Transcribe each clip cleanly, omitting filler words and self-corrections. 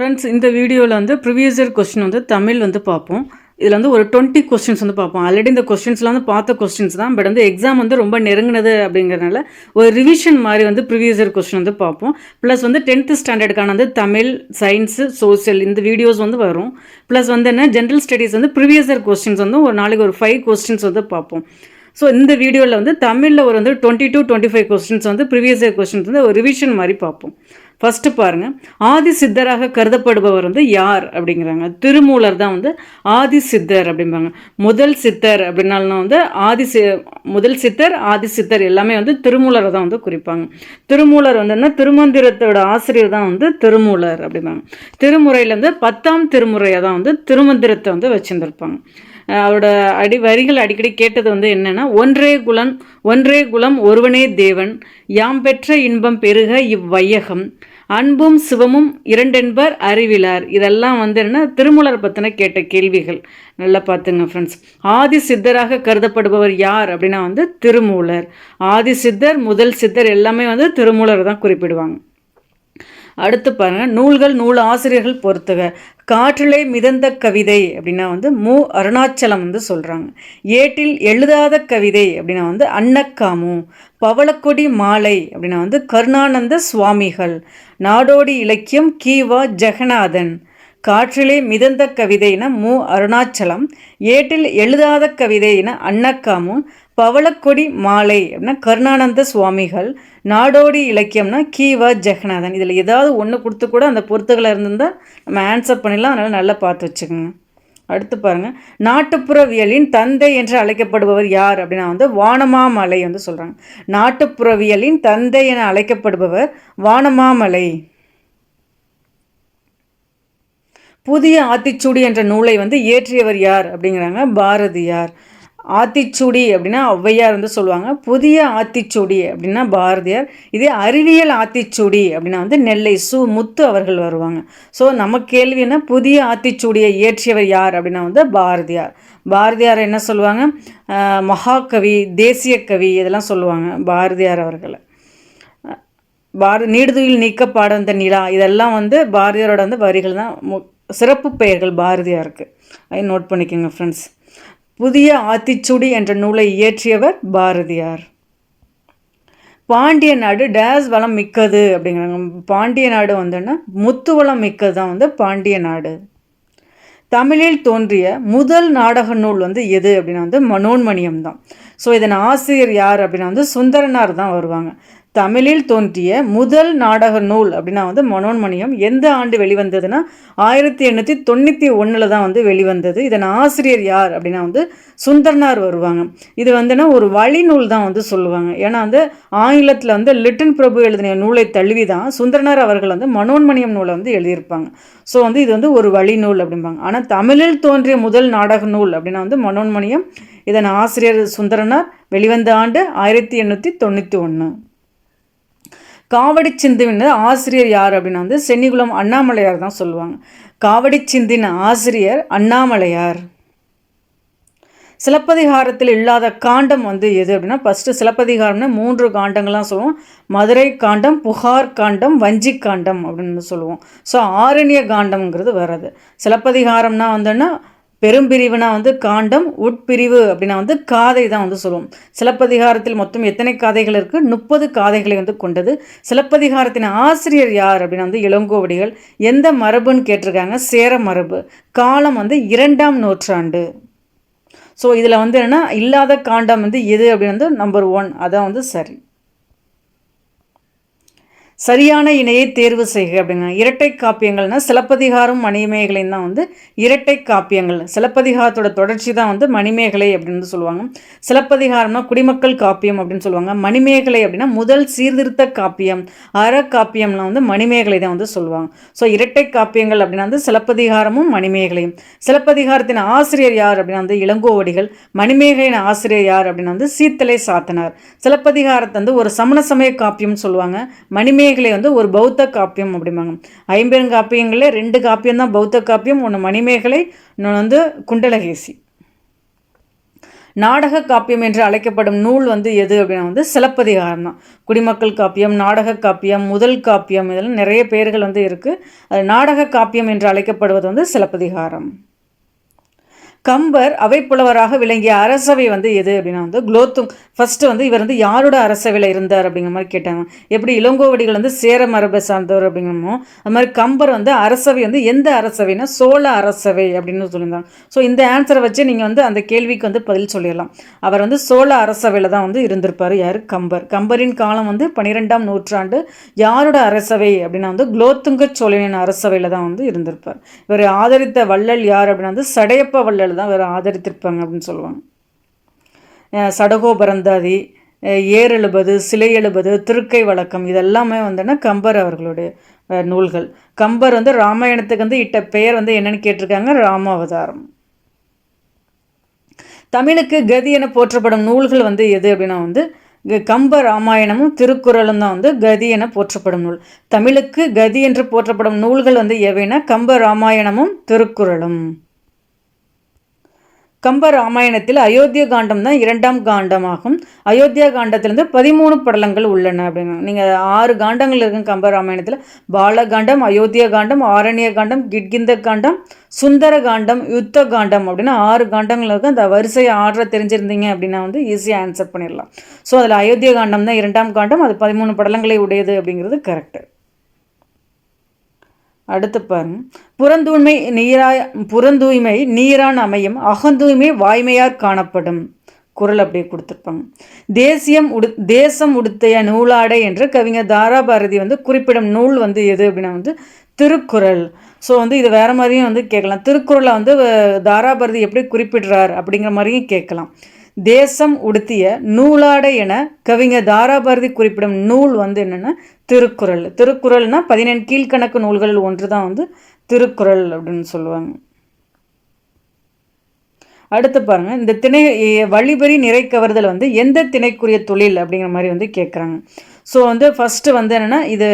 Friends, இந்த வீடியோவில் வந்து ப்ரீவியஸ் இயர் கொஸ்டின் வந்து தமிழ் வந்து பார்ப்போம். இதில் வந்து ஒரு 20 கொஸ்டின்ஸ் வந்து பார்ப்போம். ஆல்ரெடி இந்த கொஸ்டின்ஸ்லாம் வந்து பார்த்த கொஸ்டின்ஸ் தான். பட் வந்து எக்ஸாம் வந்து ரொம்ப நெருங்கினது அப்படிங்கிறனால ஒரு ரிவிஷன் மாதிரி வந்து ப்ரீவியஸ் இயர் கொஸ்டின் வந்து பார்ப்போம். ப்ளஸ் வந்து 10th ஸ்டாண்டர்டுக்கான வந்து தமிழ், சயின்ஸு, சோசியல் இந்த வீடியோஸ் வந்து வரும். ப்ளஸ் வந்து என்ன ஜென்ரல் ஸ்டடீஸ் வந்து ப்ரீவியஸ் இயர் கொஸ்டின்ஸ் வந்து ஒரு நாளைக்கு ஒரு 5 கொஸ்டின்ஸ் வந்து பார்ப்போம். ஸோ இந்த வீடியோவில் வந்து தமிழில் ஒரு வந்து 20 to 25 கொஸ்டின்ஸ் வந்து ப்ரீவியஸ் இயர் கொஸ்டின்ஸ் வந்து ஒரு ரிவிஷன் மாதிரி பார்ப்போம். ஃபஸ்ட்டு பாருங்கள், ஆதி சித்தராக கருதப்படுபவர் வந்து யார் அப்படிங்கிறாங்க. திருமூலர் தான் வந்து ஆதி சித்தர் அப்படிம்பாங்க. முதல் சித்தர் அப்படின்னாலும் வந்து முதல் சித்தர், ஆதி சித்தர் எல்லாமே வந்து திருமூலரை தான் வந்து குறிப்பாங்க. திருமூலர் வந்து என்ன, திருமந்திரத்தோட ஆசிரியர் தான் வந்து திருமூலர் அப்படிம்பாங்க. திருமுறையில் வந்து 10ஆம் திருமுறையை தான் வந்து திருமந்திரத்தை வந்து வச்சுருந்துருப்பாங்க. அவரோட வரிகள் அடிக்கடி கேட்டது வந்து என்னென்னா, ஒன்றே குலம் ஒருவனே தேவன், யாம் பெற்ற இன்பம் பெருக இவ்வையகம், அன்பும் சிவமும் இரண்டென்பர் அறிவிலார். இதெல்லாம் வந்து என்ன, திருமூலர் பற்றின கேட்ட கேள்விகள். நல்லா பார்த்துங்க ஃப்ரெண்ட்ஸ். ஆதி சித்தராக கருதப்படுபவர் யார் அப்படின்னா வந்து திருமூலர். ஆதி சித்தர், முதல் சித்தர் எல்லாமே வந்து திருமூலர் தான் குறிப்பிடுவாங்க. அடுத்து பாருங்க, நூல்கள் நூல் ஆசிரியர்கள் பொறுத்துக. காற்றிலே மிதந்த கவிதை அப்படின்னா வந்து அருணாச்சலம் வந்து சொல்கிறாங்க. ஏட்டில் எழுதாத கவிதை அப்படின்னா வந்து அன்னக்காமு. பவளக்கொடி மாலை அப்படின்னா வந்து கருணானந்த சுவாமிகள். நாடோடி இலக்கியம் கீவா ஜெகநாதன். காற்றிலே மிதந்த கவிதைனா அருணாச்சலம். ஏட்டில் எழுதாத கவிதைனா அன்னக்காமு. பவளக்கொடி மாலை அப்படின்னா கருணானந்த சுவாமிகள். நாடோடி இலக்கியம்னா கீவா ஜெகநாதன். இதில் ஏதாவது ஒன்று கொடுத்து கூட அந்த பொறுத்துகளை இருந்திருந்தால் நம்ம ஆன்சர் பண்ணிடலாம். அதனால் நல்லா பார்த்து வச்சுக்கோங்க. அடுத்து பாருங்கள், நாட்டுப்புறவியலின் தந்தை என்று அழைக்கப்படுபவர் யார் அப்படின்னா வந்து வானமாமலை வந்து சொல்கிறாங்க. நாட்டுப்புறவியலின் தந்தை என அழைக்கப்படுபவர் வானமாமலை. புதிய ஆத்திச்சூடி என்ற நூலை வந்து இயற்றியவர் யார் அப்படிங்கிறாங்க, பாரதியார். ஆத்திச்சூடி அப்படின்னா ஔவையார் வந்து சொல்லுவாங்க. புதிய ஆத்திச்சூடி அப்படின்னா பாரதியார். இதே அறிவியல் ஆத்திச்சூடி அப்படின்னா வந்து நெல்லை முத்து அவர்கள் வருவாங்க. ஸோ நம்ம கேள்வி என்ன, புதிய ஆத்திச்சூடியை இயற்றியவர் யார் அப்படின்னா வந்து பாரதியார். பாரதியார் என்ன சொல்லுவாங்க, மகாகவி, தேசிய கவி இதெல்லாம் சொல்லுவாங்க பாரதியார் அவர்களை. நீடுதுயில் நீக்க பாடந்த நிலா இதெல்லாம் வந்து பாரதியாரோட வந்து வரிகள் தான், சிறப்பு பெயர்கள் பாரதியாருக்கு. அதை நோட் பண்ணிக்கோங்க ஃப்ரெண்ட்ஸ். புதிய ஆத்திச்சூடி என்ற நூலை இயற்றியவர் பாரதியார். பாண்டிய நாடு டேஸ் வளம் மிக்கது அப்படிங்கிறாங்க. பாண்டிய நாடு வந்துன்னா முத்து வளம் மிக்கது தான் வந்து பாண்டிய நாடு. தமிழில் தோன்றிய முதல் நாடக நூல் வந்து எது அப்படின்னா வந்து மனோன்மணியம் தான். ஸோ இதன் ஆசிரியர் யார் அப்படின்னா வந்து சுந்தரனார் தான் வருவாங்க. தமிழில் தோன்றிய முதல் நாடக நூல் அப்படின்னா வந்து மனோன்மணியம். எந்த ஆண்டு வெளிவந்ததுன்னா 1891 தான் வந்து வெளிவந்தது. இதன் ஆசிரியர் யார் அப்படின்னா வந்து சுந்தரனார் வருவாங்க. இது வந்துன்னா ஒரு வழிநூல் தான் வந்து சொல்லுவாங்க. ஏன்னா வந்து ஆங்கிலத்தில் வந்து லிட்டன் பிரபு எழுதின நூலை தழுவி தான் சுந்தரனார் அவர்கள் வந்து மனோன்மணியம் நூலை வந்து எழுதியிருப்பாங்க. ஸோ வந்து இது வந்து ஒரு வழிநூல் அப்படிம்பாங்க. ஆனால் தமிழில் தோன்றிய முதல் நாடக நூல் அப்படின்னா வந்து மனோன்மணியம். இதன் ஆசிரியர் சுந்தரனார். வெளிவந்த ஆண்டு 1891. காவடி சிந்துவின் ஆசிரியர் யார் அப்படின்னா வந்து சென்னிகுளம் அண்ணாமலையார் தான் சொல்லுவாங்க. காவடி சிந்தின் ஆசிரியர் அண்ணாமலையார். சிலப்பதிகாரத்தில் இல்லாத காண்டம் வந்து எது அப்படின்னா, ஃபஸ்ட்டு சிலப்பதிகாரம்னா 3 காண்டங்கள்லாம் சொல்லுவோம். மதுரை காண்டம், புகார் காண்டம், வஞ்சி காண்டம் அப்படின்னு சொல்லுவோம். ஸோ ஆரண்ய காண்டம்ங்கிறது வர்றது. சிலப்பதிகாரம்னா வந்துன்னா பெரும்பிரிவுனா வந்து காண்டம், உட்பிரிவு அப்படின்னா வந்து காதை தான் வந்து சொல்லுவோம். சிலப்பதிகாரத்தில் மொத்தம் எத்தனை காதைகள் இருக்குது, 30 காதைகளை வந்து கொண்டது. சிலப்பதிகாரத்தின் ஆசிரியர் யார் அப்படின்னா வந்து இளங்கோவடிகள். எந்த மரபுன்னு கேட்டிருக்காங்க, சேர மரபு. காலம் வந்து 2ஆம் நூற்றாண்டு. ஸோ இதில் வந்து என்னென்னா இல்லாத காண்டம் வந்து எது அப்படின்னு வந்து நம்பர் 1 அதான் வந்து சரி. சரியான இணையை தேர்வு செய்க அப்படிங்க. இரட்டை காப்பியங்கள்னா சிலப்பதிகாரம் மணிமேகலையும் தான் வந்து இரட்டை காப்பியங்கள். சிலப்பதிகாரத்தோட தொடர்ச்சி தான் வந்து மணிமேகலை அப்படின்னு சொல்லுவாங்க. சிலப்பதிகாரம்னா குடிமக்கள் காப்பியம் அப்படின்னு சொல்லுவாங்க. மணிமேகலை அப்படின்னா முதல் சீர்திருத்த காப்பியம், அற காப்பியம்லாம் வந்து மணிமேகலை தான் வந்து சொல்லுவாங்க. ஸோ இரட்டை காப்பியங்கள் அப்படின்னா வந்து சிலப்பதிகாரமும் மணிமேகலையும். சிலப்பதிகாரத்தின் ஆசிரியர் யார் அப்படின்னா வந்து இளங்கோவடிகள். மணிமேகலையின் ஆசிரியர் யார் அப்படின்னா வந்து சீத்தலை சாத்தனார். சிலப்பதிகாரத்தை வந்து ஒரு சமண சமய காப்பியம்னு சொல்லுவாங்க. மணிமேகலை வந்து ஒரு பௌத்த காப்பியம் அப்படிம்பாங்க. 50 காப்பியங்களே 2 காப்பியம் தான் பௌத்த காப்பியம், ஒன்று மணிமேகலை, இன்னொன்று வந்து குண்டலகேசி. நாடக காப்பியம் என்று அழைக்கப்படும் நூல் வந்து எது அப்படின்னா வந்து சிலப்பதிகாரம் தான். குடிமக்கள் காப்பியம், நாடக காப்பியம், முதல் காப்பியம், இதெல்லாம் நிறைய பேர்கள் வந்து இருக்குது. அது நாடக காப்பியம் என்று அழைக்கப்படுவது வந்து சிலப்பதிகாரம். கம்பர் அவைப்புலவராக விளங்கிய அரசவை வந்து எது அப்படின்னா வந்து குலோத்துங். ஃபர்ஸ்ட் வந்து இவர் வந்து யாரோட அரசவையில் இருந்தார் அப்படிங்கிற மாதிரி கேட்டாங்க. எப்படி இளங்கோவடிகள் வந்து சேர மரபை சார்ந்தவர் அப்படிங்கிறமோ அது மாதிரி கம்பர் வந்து அரசவை வந்து எந்த அரசவைனா சோழ அரசவை அப்படின்னு சொல்லியிருந்தாங்க. ஸோ இந்த ஆன்சரை வச்சு நீங்கள் வந்து அந்த கேள்விக்கு வந்து பதில் சொல்லிடலாம். அவர் வந்து சோழ அரசவையில் தான் வந்து இருந்திருப்பார். யார்? கம்பர். கம்பரின் காலம் வந்து 12ஆம் நூற்றாண்டு. யாரோட அரசவை அப்படின்னா வந்து குலோத்துங்க சோழனின் அரசவையில் தான் வந்து இருந்திருப்பார். இவர் ஆதரித்த வள்ளல் யார் அப்படின்னா வந்து சடையப்ப வள்ளல் தான் வேறு ஆதரித்திருப்பாங்க அப்படின்னு சொல்லுவாங்க. சடகோபரந்தாதி, ஏர் எழுபது, சிலை எழுபது, திருக்கை வழக்கம் இதெல்லாமே வந்துன்னா கம்பர் அவர்களுடைய நூல்கள். கம்பர் வந்து ராமாயணத்துக்கு வந்து இட்ட பெயர் வந்து என்னன்னு கேட்டிருக்காங்க, ராமாவதாரம். தமிழுக்கு கதி என போற்றப்படும் நூல்கள் வந்து எது அப்படின்னா வந்து கம்ப ராமாயணமும் திருக்குறளும் தான் வந்து கதி என போற்றப்படும் நூல். தமிழுக்கு கதி என்று போற்றப்படும் நூல்கள் வந்து எவைனா கம்ப ராமாயணமும் திருக்குறளும். கம்ப ராமாயணத்தில் அயோத்தியா காண்டம் தான் 2ஆம் காண்டமாகும். அயோத்தியா காண்டத்திலிருந்து 13 படலங்கள் உள்ளன அப்படிங்க. நீங்கள் 6 காண்டங்கள் இருக்கும் கம்ப ராமாயணத்தில். பாலகாண்டம், அயோத்தியா காண்டம், ஆரண்ய காண்டம், கிட்கிந்த காண்டம், சுந்தர காண்டம், யுத்த காண்டம் அப்படின்னு 6 காண்டங்கள் இருக்குது. அந்த வரிசையை ஆர்டரை தெரிஞ்சிருந்தீங்க அப்படின்னா வந்து ஈஸியாக ஆன்சர் பண்ணிடலாம். ஸோ அதில் அயோத்தியா காண்டம் தான் 2ஆம் காண்டம், அது 13 படலங்களை உடையது அப்படிங்கிறது கரெக்டு. அடுத்து பாருங்க, புறந்தூய்மை நீரான் அமையும், அகந்தூய்மை வாய்மையார் காணப்படும். குறள் அப்படியே கொடுத்துருப்பாங்க. தேசம் உடுத்திய நூலாடை என்று கவிஞர் தாராபாரதி வந்து குறிப்பிடும் நூல் வந்து எது அப்படின்னா வந்து திருக்குறள். ஸோ வந்து இது வேறு மாதிரியும் வந்து கேட்கலாம். திருக்குறளை வந்து தாராபாரதி எப்படி குறிப்பிடுறார் அப்படிங்கிற மாதிரியும் கேட்கலாம். தேசம் உடுத்திய நூலாடை என கவிஞர் தாராபாரதி குறிப்பிடும் நூல் வந்து என்னென்னா திருக்குறள். திருக்குறள்னா 17 கீழ்கணக்கு நூல்கள் ஒன்று தான் வந்து திருக்குறள் அப்படின்னு சொல்லுவாங்க. அடுத்து பாருங்கள், இந்த திணை வழிபறி நிறை கவர்தல் வந்து எந்த திணைக்குரிய தொழில் அப்படிங்கிற மாதிரி வந்து கேட்குறாங்க. ஸோ வந்து ஃபஸ்ட்டு வந்து என்னென்னா இது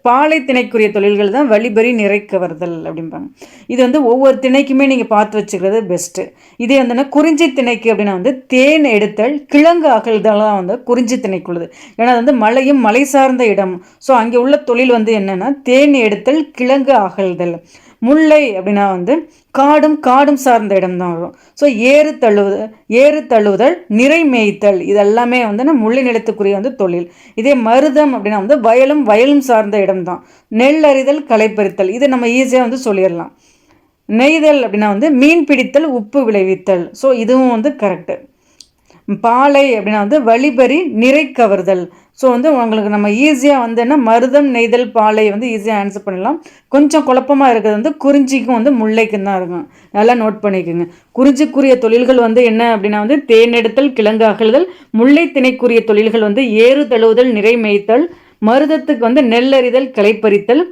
பாலை திணைக்குரிய தொழில்கள் தான் வழிபறி நிறை கவர்தல் அப்படிம்பாங்க. இது வந்து ஒவ்வொரு திணைக்குமே நீங்கள் பார்த்து வச்சுக்கிறது பெஸ்ட்டு. இதே வந்துன்னா குறிஞ்சி திணைக்கு அப்படின்னா வந்து தேன் எடுத்தல் கிழங்கு அகழ்தலாம் வந்து குறிஞ்சி திணைக்குள்ளது. ஏன்னா அது வந்து மலையும் மலை சார்ந்த இடம். ஸோ அங்கே உள்ள தொழில் வந்து என்னென்னா தேன் எடுத்தல் கிழங்கு அகழ்தல். முல்லை அப்படின்னா வந்து காடும் சார்ந்த இடம் தான் வரும். ஸோ ஏறு தழுவுதல் நிறை மேய்த்தல் இதெல்லாமே வந்து முல்லை நிலத்துக்குரிய வந்து தொழில். இதே மருதம் அப்படின்னா வந்து வயலும் சார்ந்த இடம் தான். நெல் அறிதல் களைப்பறித்தல் இது நம்ம ஈஸியாக வந்து சொல்லிடலாம். நெய்தல் அப்படின்னா வந்து மீன் பிடித்தல் உப்பு விளைவித்தல். ஸோ இதுவும் வந்து கரெக்டு. பாலை அப்படின்னா வந்து வழிபறி நிறை கவர்தல். ஸோ வந்து உங்களுக்கு நம்ம ஈஸியாக வந்து என்ன மருதம் நெய்தல் பாலை வந்து ஈஸியாக ஆன்சர் பண்ணலாம். கொஞ்சம் குழப்பமாக இருக்கிறது வந்து குறிஞ்சிக்கும் வந்து முல்லைக்கும் தான் இருக்கும். நல்லா நோட் பண்ணிக்கோங்க. குறிஞ்சிக்குரிய தொழில்கள் வந்து என்ன அப்படின்னா வந்து தேனெடுத்தல் கிழங்கு அகழ்தல். முல்லை திணைக்குரிய தொழில்கள் வந்து ஏறு தழுவுதல் நிறை மேய்த்தல். மருதத்துக்கு வந்து நெல்லறிதல் களைப்பறித்தல்.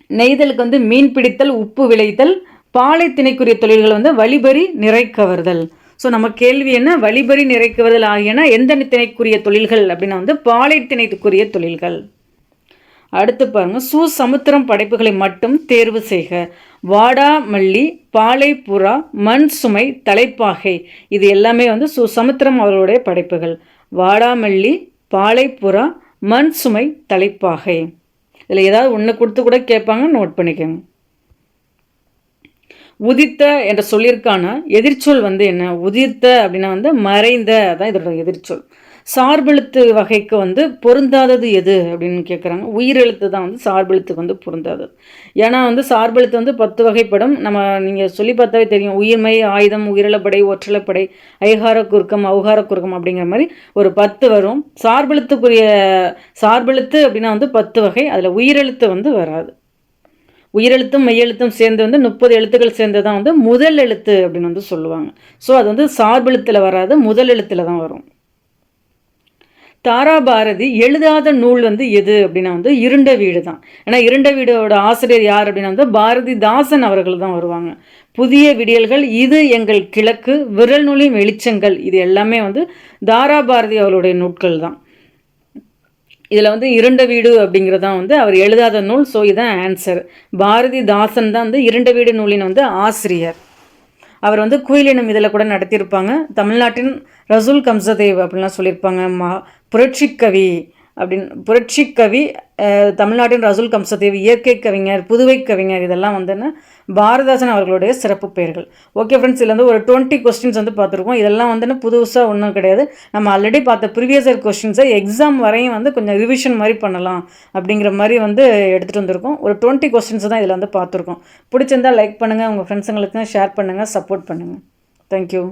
நெய்தலுக்கு வந்து மீன் பிடித்தல் உப்பு விளைத்தல். பாலை திணைக்குரிய தொழில்கள் வந்து வழிபறி நிறை கவர்தல். ஸோ நம்ம கேள்வி என்ன, வழிபறி நிறைக்குவதல் ஆகியன எந்த திணைக்குரிய தொழில்கள் அப்படின்னா வந்து பாலை திணைக்குரிய தொழில்கள். அடுத்து பாருங்க, சமுத்திரம் படைப்புகளை மட்டும் தேர்வு செய்க. வாடாமல்லி, பாலைப்புறா, மண் சுமை, தலைப்பாகை இது எல்லாமே வந்து சமுத்திரம் அவர்களுடைய படைப்புகள். வாடாமல்லி, பாலைப்புறா, மண் சுமை, தலைப்பாகை இதில் ஏதாவது ஒன்று கொடுத்து கூட கேட்பாங்க, நோட் பண்ணிக்கோங்க. உதித்த என்ற சொல்லிற்கான எதிர்ச்சொல் வந்து என்ன? உதிர்த்த அப்படின்னா வந்து மறைந்த, அதான் இதோட எதிர்ச்சொல். சார்பெழுத்து வகைக்கு வந்து பொருந்தாதது எது அப்படின்னு கேட்குறாங்க. உயிரெழுத்து தான் வந்து சார்பெழுத்துக்கு வந்து பொருந்தாதது. ஏன்னா வந்து சார்பெழுத்து வந்து 10 வகைப்படும். நீங்கள் சொல்லி பார்த்தாவே தெரியும். உயிர்மை, ஆயுதம், உயிரிழப்படை, ஒற்றலைப்படை, ஐகார குறுக்கம், அவுகார குறுக்கம் அப்படிங்கிற மாதிரி ஒரு 10 வரும். சார்பெழுத்து அப்படின்னா வந்து 10 வகை. அதில் உயிரெழுத்து வந்து வராது. உயிரெழுத்தும் மெய்யெழுத்தும் சேர்ந்து வந்து 30 எழுத்துக்கள் சேர்ந்து தான் வந்து முதல் எழுத்து அப்படின்னு வந்து சொல்லுவாங்க. ஸோ அது வந்து சார்பெழுத்தில் வராது, முதல் எழுத்தில் தான் வரும். தாராபாரதி எழுதாத நூல் வந்து எது அப்படின்னா வந்து இருண்ட வீடு தான். ஏன்னா இருண்ட வீடோட ஆசிரியர் யார் அப்படின்னா வந்து பாரதிதாசன் அவர்கள் தான் வருவாங்க. புதிய விடியல்கள், இது எங்கள் கிழக்கு, விரல் நூலின் வெளிச்சங்கள் இது எல்லாமே வந்து தாராபாரதி அவருடைய நூட்கள் தான். இதில் வந்து இருண்ட வீடு அப்படிங்கிறதான் வந்து அவர் எழுதாத நூல். ஸோ இதுதான் ஆன்சர். பாரதிதாசன் தான் வந்து இருண்ட வீடு நூலின் வந்து ஆசிரியர். அவர் வந்து குயிலினம் இதில் கூட நடத்தியிருப்பாங்க. தமிழ்நாட்டின் ரசூல் கம்சதேவ் அப்படின்லாம் சொல்லியிருப்பாங்க. புரட்சிக்கவி அப்படின்னு புரட்சிக்கவி, தமிழ்நாட்டின் ரசூல் கம்சதேவ், இயற்கை கவிஞர், புதுவை கவிஞர், இதெல்லாம் வந்துன்னு பாரதிதாசன் அவர்களுடைய சிறப்பு பெயர்கள். ஓகே ஃப்ரெண்ட்ஸ், இதில் வந்து ஒரு 20 கொஸ்டின்ஸ் வந்து பார்த்துருக்கோம். இதெல்லாம் வந்துன்னு புதுசாக ஒன்றும் கிடையாது. நம்ம ஆல்ரெடி பார்த்த ப்ரீவியஸ் இயர் கொஸ்டின்ஸை எக்ஸாம் வரையும் வந்து கொஞ்சம் ரிவிஷன் மாதிரி பண்ணலாம் அப்படிங்கிற மாதிரி வந்து எடுத்துகிட்டு வந்திருக்கோம். ஒரு 20 கொஸ்டின்ஸ் தான் இதில் வந்து பார்த்துருக்கோம். பிடிச்சிருந்தால் லைக் பண்ணுங்கள், உங்கள் ஃப்ரெண்ட்ஸுங்களுக்கு ஷேர் பண்ணுங்கள், சப்போர்ட் பண்ணுங்கள். தேங்க்யூ.